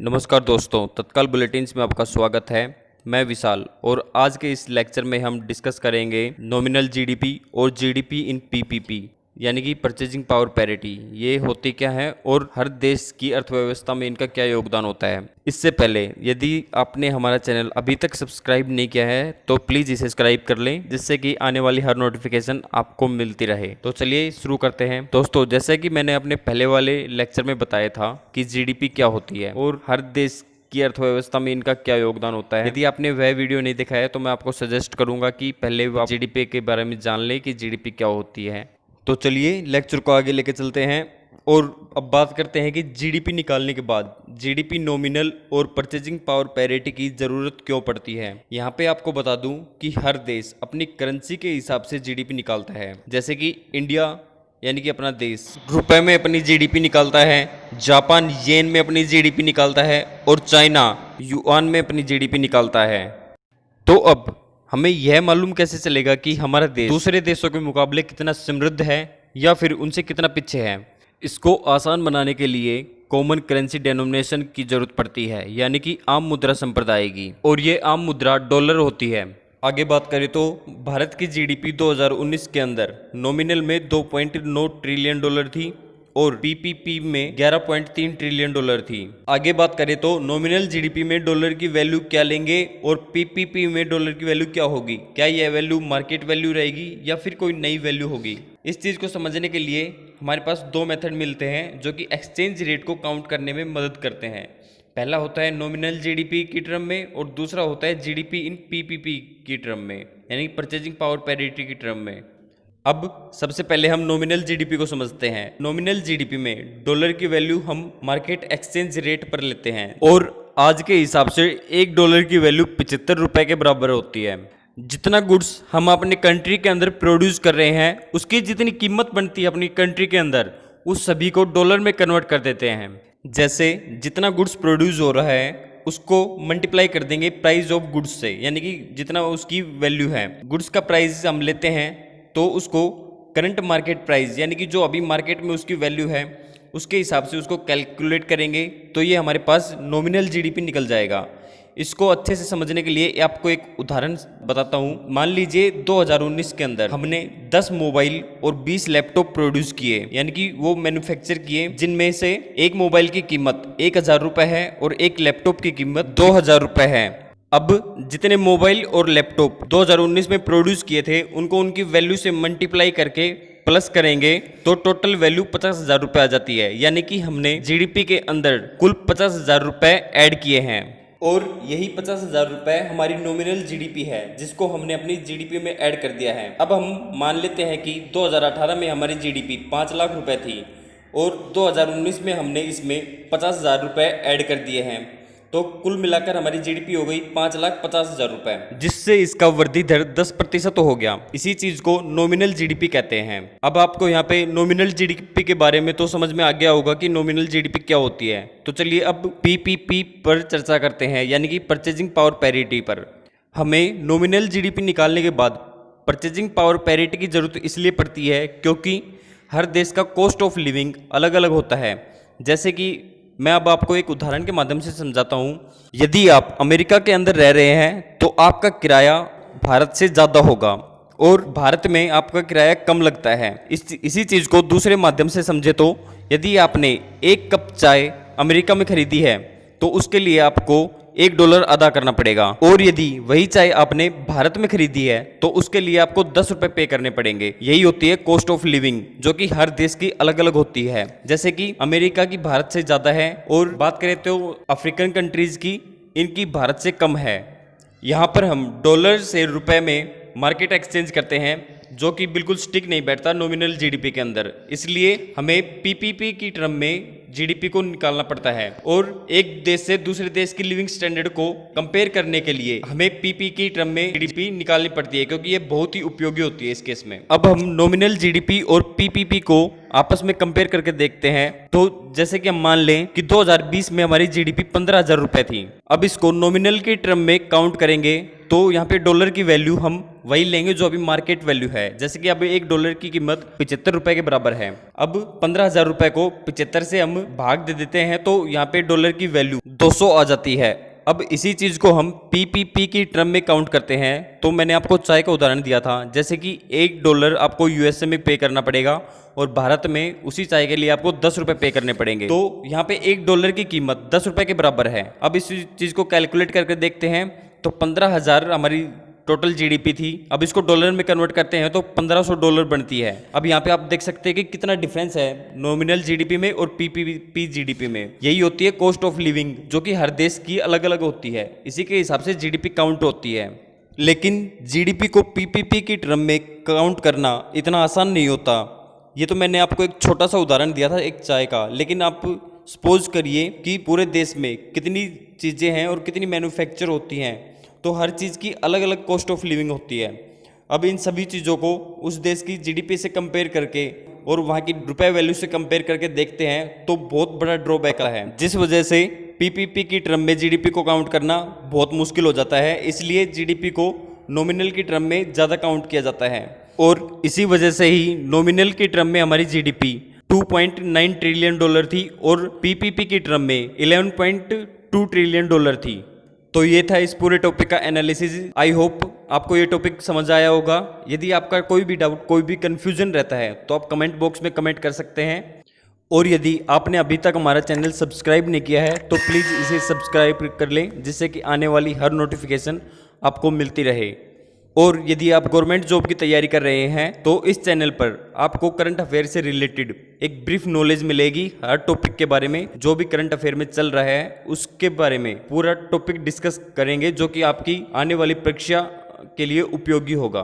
नमस्कार दोस्तों, तत्काल बुलेटिन्स में आपका स्वागत है। मैं विशाल और आज के इस लेक्चर में हम डिस्कस करेंगे नॉमिनल जीडीपी और जीडीपी इन पीपीपी यानी कि परचेजिंग पावर पैरिटी। ये होती क्या है और हर देश की अर्थव्यवस्था में इनका क्या योगदान होता है। इससे पहले यदि आपने हमारा चैनल अभी तक सब्सक्राइब नहीं किया है तो प्लीज़ इसे सब्सक्राइब कर लें, जिससे कि आने वाली हर नोटिफिकेशन आपको मिलती रहे। तो चलिए शुरू करते हैं। दोस्तों, जैसे कि मैंने अपने पहले वाले लेक्चर में बताया था कि जीडीपी क्या होती है और हर देश की अर्थव्यवस्था में इनका क्या योगदान होता है। यदि आपने वह वीडियो नहीं देखा है तो मैं आपको सजेस्ट करूंगा कि पहले आप जीडीपी के बारे में जान लें कि जीडीपी क्या होती है। तो चलिए लेक्चर को आगे लेके चलते हैं और अब बात करते हैं कि जीडीपी निकालने के बाद जीडीपी नॉमिनल और परचेजिंग पावर पैरिटी की ज़रूरत क्यों पड़ती है। यहाँ पे आपको बता दूं कि हर देश अपनी करेंसी के हिसाब से जीडीपी निकालता है। जैसे कि इंडिया यानी कि अपना देश रुपए में अपनी जीडीपी निकालता है, जापान येन में अपनी जीडीपी निकालता है और चाइना युआन में अपनी जीडीपी निकालता है। तो अब हमें यह मालूम कैसे चलेगा कि हमारा देश दूसरे देशों के मुकाबले कितना समृद्ध है या फिर उनसे कितना पीछे है। इसको आसान बनाने के लिए कॉमन करेंसी डेनोमिनेशन की जरूरत पड़ती है, यानी कि आम मुद्रा संप्रदाय की, और ये आम मुद्रा डॉलर होती है। आगे बात करें तो भारत की जीडीपी 2019 के अंदर नॉमिनल में 2.9 ट्रिलियन डॉलर थी और पीपीपी में 11.3 ट्रिलियन डॉलर थी। आगे बात करें तो नॉमिनल जीडीपी में डॉलर की वैल्यू क्या लेंगे और पीपीपी में डॉलर की वैल्यू क्या होगी। क्या यह वैल्यू मार्केट वैल्यू रहेगी या फिर कोई नई वैल्यू होगी। इस चीज़ को समझने के लिए हमारे पास दो मेथड मिलते हैं जो कि एक्सचेंज रेट को काउंट करने में मदद करते हैं। पहला होता है नॉमिनल जीडीपी की टर्म में और दूसरा होता है जीडीपी इन पीपीपी की टर्म में, यानी परचेजिंग पावर पैरिटी की टर्म में। अब सबसे पहले हम नॉमिनल जीडीपी को समझते हैं। नॉमिनल जीडीपी में डॉलर की वैल्यू हम मार्केट एक्सचेंज रेट पर लेते हैं और आज के हिसाब से $1 की वैल्यू 75 रुपए के बराबर होती है। जितना गुड्स हम अपने कंट्री के अंदर प्रोड्यूस कर रहे हैं उसकी जितनी कीमत बनती है अपनी कंट्री के अंदर, उस सभी को डॉलर में कन्वर्ट कर देते हैं। जैसे जितना गुड्स प्रोड्यूस हो रहा है उसको मल्टीप्लाई कर देंगे प्राइस ऑफ गुड्स से, यानी कि जितना उसकी वैल्यू है। गुड्स का प्राइस हम लेते हैं तो उसको करंट मार्केट प्राइस यानी कि जो अभी मार्केट में उसकी वैल्यू है उसके हिसाब से उसको कैलकुलेट करेंगे तो ये हमारे पास नॉमिनल जीडीपी निकल जाएगा। इसको अच्छे से समझने के लिए आपको एक उदाहरण बताता हूँ। मान लीजिए 2019 के अंदर हमने 10 मोबाइल और 20 लैपटॉप प्रोड्यूस किए, यानी कि वो मैन्युफैक्चर किए, जिनमें से एक मोबाइल की कीमत 1000 रुपये है और एक लैपटॉप की कीमत 2000 रुपये है। अब जितने मोबाइल और लैपटॉप 2019 में प्रोड्यूस किए थे उनको उनकी वैल्यू से मल्टीप्लाई करके प्लस करेंगे तो टोटल वैल्यू 50,000 रुपये आ जाती है। यानी कि हमने जीडीपी के अंदर कुल 50,000 रुपये ऐड किए हैं और यही 50,000 रुपये हमारी नॉमिनल जीडीपी है जिसको हमने अपनी जीडीपी में ऐड कर दिया है। अब हम मान लेते हैं कि 2018 में हमारी जीडीपी 5 लाख रुपए थी और 2019 में हमने इसमें 50,000 रुपये ऐड कर दिए हैं, तो कुल मिलाकर हमारी जीडीपी हो गई 5,50,000 रुपये, जिससे इसका वृद्धि दर 10% हो गया। इसी चीज को नॉमिनल जीडीपी कहते हैं। अब आपको यहाँ पे नॉमिनल जीडीपी के बारे में तो समझ में आ गया होगा कि नॉमिनल जीडीपी क्या होती है। तो चलिए अब पीपीपी पर चर्चा करते हैं, यानी कि परचेजिंग पावर पैरिटी पर। हमें नॉमिनल जीडीपी निकालने के बाद परचेजिंग पावर पैरिटी की जरूरत इसलिए पड़ती है क्योंकि हर देश का कॉस्ट ऑफ लिविंग अलग अलग होता है। जैसे कि मैं अब आपको एक उदाहरण के माध्यम से समझाता हूँ। यदि आप अमेरिका के अंदर रह रहे हैं तो आपका किराया भारत से ज़्यादा होगा और भारत में आपका किराया कम लगता है। इसी चीज़ को दूसरे माध्यम से समझे तो यदि आपने एक कप चाय अमेरिका में खरीदी है तो उसके लिए आपको $1 अदा करना पड़ेगा, और यदि वही चाय आपने भारत में खरीदी है तो उसके लिए आपको 10 रुपये पे करने पड़ेंगे। यही होती है कॉस्ट ऑफ लिविंग, जो कि हर देश की अलग अलग होती है। जैसे कि अमेरिका की भारत से ज़्यादा है और बात करें तो अफ्रीकन कंट्रीज़ की, इनकी भारत से कम है। यहाँ पर हम डॉलर से रुपए में मार्केट एक्सचेंज करते हैं जो कि बिल्कुल स्टिक नहीं बैठता नॉमिनल जीडीपी के अंदर, इसलिए हमें पीपीपी की टर्म में जीडीपी को निकालना पड़ता है। और एक देश से दूसरे देश की लिविंग स्टैंडर्ड को कंपेयर करने के लिए हमें पीपी की टर्म में जीडीपी निकालनी पड़ती है, क्योंकि ये बहुत ही उपयोगी होती है इस केस में। अब हम नॉमिनल जीडीपी और पीपीपी को आपस में कंपेयर करके देखते हैं। तो जैसे कि हम मान लें कि 2020 में हमारी जीडीपी 15,000 रुपये थी। अब इसको नॉमिनल की टर्म में काउंट करेंगे तो यहाँ पे डॉलर की वैल्यू हम वही लेंगे जो अभी मार्केट वैल्यू है। जैसे कि अब $1 की कीमत 75 रुपए के बराबर है। अब 15,000 रुपए को 75 से हम भाग दे देते हैं तो यहाँ पे डॉलर की वैल्यू 200 आ जाती है। अब इसी चीज़ को हम पीपीपी की टर्म में काउंट करते हैं तो मैंने आपको चाय का उदाहरण दिया था, जैसे कि $1 आपको यूएसए में पे करना पड़ेगा और भारत में उसी चाय के लिए आपको 10 रुपये पे करने पड़ेंगे। तो यहाँ पे $1 की कीमत 10 रुपये के बराबर है। अब इस चीज़ को कैलकुलेट करके देखते हैं तो 15,000 हमारी टोटल जीडीपी थी। अब इसको डॉलर में कन्वर्ट करते हैं तो $1500 बनती है। अब यहाँ पे आप देख सकते हैं कि कितना डिफरेंस है नॉमिनल जीडीपी में और पीपीपी जीडीपी में। यही होती है कॉस्ट ऑफ लिविंग, जो कि हर देश की अलग अलग होती है। इसी के हिसाब से जीडीपी काउंट होती है। लेकिन जीडीपी को पीपीपी की टर्म में काउंट करना इतना आसान नहीं होता। ये तो मैंने आपको एक छोटा सा उदाहरण दिया था एक चाय का, लेकिन आप सपोज करिए कि पूरे देश में कितनी चीज़ें हैं और कितनी मैन्युफैक्चर होती हैं, तो हर चीज़ की अलग अलग कॉस्ट ऑफ लिविंग होती है। अब इन सभी चीज़ों को उस देश की जीडीपी से कंपेयर करके और वहाँ की रुपए वैल्यू से कंपेयर करके देखते हैं तो बहुत बड़ा ड्रॉबैक है, जिस वजह से पीपीपी की टर्म में जीडीपी को काउंट करना बहुत मुश्किल हो जाता है। इसलिए जीडीपी को नॉमिनल की टर्म में ज़्यादा काउंट किया जाता है और इसी वजह से ही नॉमिनल की टर्म में हमारी जीडीपी $2.9 ट्रिलियन थी और पीपीपी की टर्म में $11.2 ट्रिलियन थी। तो ये था इस पूरे टॉपिक का एनालिसिस। आई होप आपको ये टॉपिक समझ आया होगा। यदि आपका कोई भी डाउट, कोई भी कन्फ्यूजन रहता है तो आप कमेंट बॉक्स में कमेंट कर सकते हैं। और यदि आपने अभी तक हमारा चैनल सब्सक्राइब नहीं किया है तो प्लीज़ इसे सब्सक्राइब कर लें, जिससे कि आने वाली हर नोटिफिकेशन आपको मिलती रहे। और यदि आप गवर्नमेंट जॉब की तैयारी कर रहे हैं तो इस चैनल पर आपको करंट अफेयर से रिलेटेड एक ब्रीफ नॉलेज मिलेगी। हर टॉपिक के बारे में, जो भी करंट अफेयर में चल रहा है उसके बारे में पूरा टॉपिक डिस्कस करेंगे, जो कि आपकी आने वाली परीक्षा के लिए उपयोगी होगा।